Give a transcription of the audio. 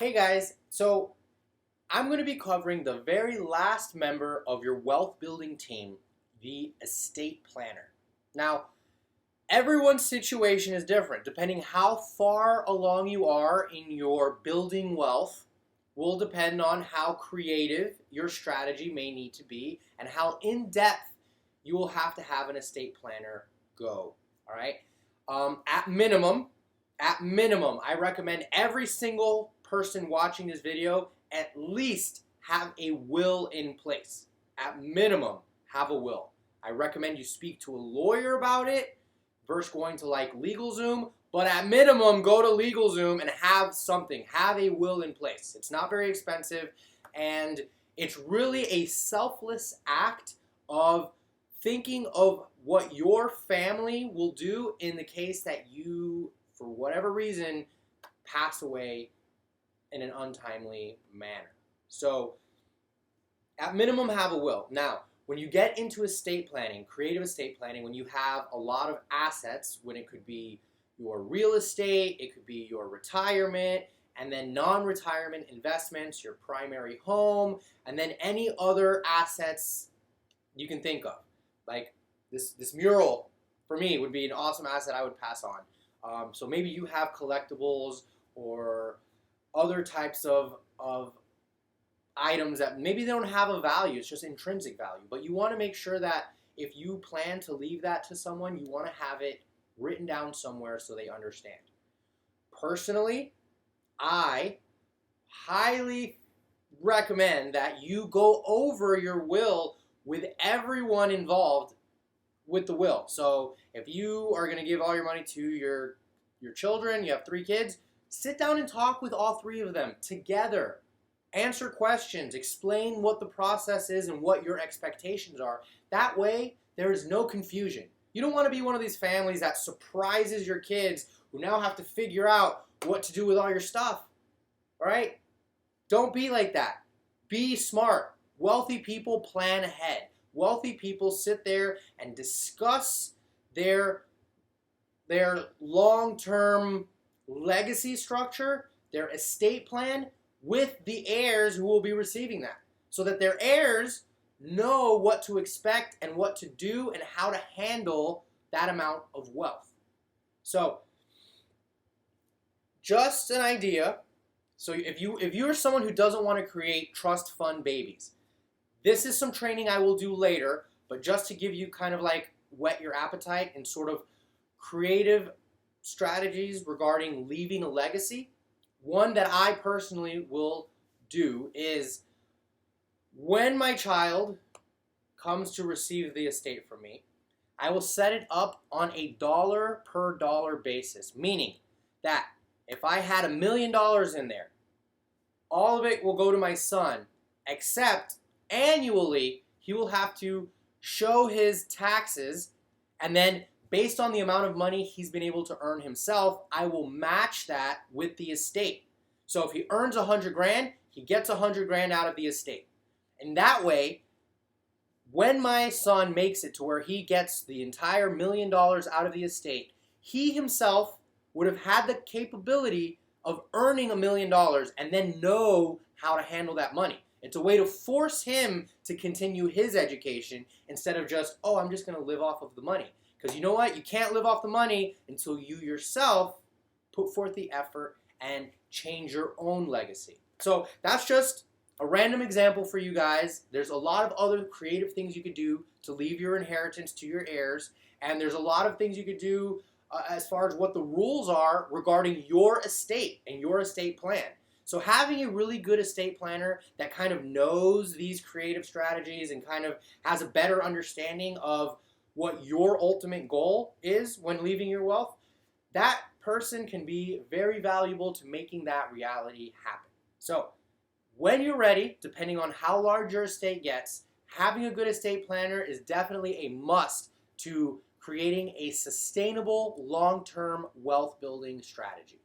Hey guys, so I'm going to be covering the very last member of your wealth building team, the estate planner. Now, everyone's situation is different. Depending how far along you are in your building wealth will depend on how creative your strategy may need to be and how in-depth you will have to have an estate planner go. All right. At minimum, I recommend every single person watching this video at least have a will in place. At minimum, have a will. I recommend you speak to a lawyer about it versus going to like LegalZoom, but at minimum, go to LegalZoom and have something. Have a will in place. It's not very expensive, and it's really a selfless act of thinking of what your family will do in the case that you, for whatever reason, pass away in an untimely manner. So, at minimum, have a will. Now, when you get into estate planning, creative estate planning, when you have a lot of assets, when it could be your real estate, it could be your retirement, and then non-retirement investments, your primary home, and then any other assets you can think of. Like this mural, for me, would be an awesome asset I would pass on. So maybe you have collectibles or other types of items that maybe they don't have a value, it's just intrinsic value. But you want to make sure that if you plan to leave that to someone, you want to have it written down somewhere so they understand. Personally, I highly recommend that you go over your will with everyone involved with the will. So if you are going to give all your money to your children, you have 3 kids, sit down and talk with all 3 of them together. Answer questions, explain what the process is and what your expectations are. That way, there is no confusion. You don't want to be one of these families that surprises your kids who now have to figure out what to do with all your stuff. All right? Don't be like that. Be smart. Wealthy people plan ahead. Wealthy people sit there and discuss their long-term legacy structure, their estate plan, with the heirs who will be receiving that, so that their heirs know what to expect and what to do and how to handle that amount of wealth. So, just an idea. So if you're someone who doesn't want to create trust fund babies, this is some training I will do later, but just to give you kind of like whet your appetite and sort of creative strategies regarding leaving a legacy. One that I personally will do is when my child comes to receive the estate from me, I will set it up on a dollar per dollar basis, meaning that if I had $1 million in there, all of it will go to my son, except annually he will have to show his taxes, and then based on the amount of money he's been able to earn himself, I will match that with the estate. So if he earns 100 grand, he gets 100 grand out of the estate. And that way, when my son makes it to where he gets the entire $1 million out of the estate, he himself would have had the capability of earning $1 million and then know how to handle that money. It's a way to force him to continue his education instead of just, oh, I'm just going to live off of the money. Because you know what? You can't live off the money until you yourself put forth the effort and change your own legacy. So that's just a random example for you guys. There's a lot of other creative things you could do to leave your inheritance to your heirs. And there's a lot of things you could do as far as what the rules are regarding your estate and your estate plan. So having a really good estate planner that kind of knows these creative strategies and kind of has a better understanding of what your ultimate goal is when leaving your wealth, that person can be very valuable to making that reality happen. So when you're ready, depending on how large your estate gets, having a good estate planner is definitely a must to creating a sustainable long-term wealth building strategy.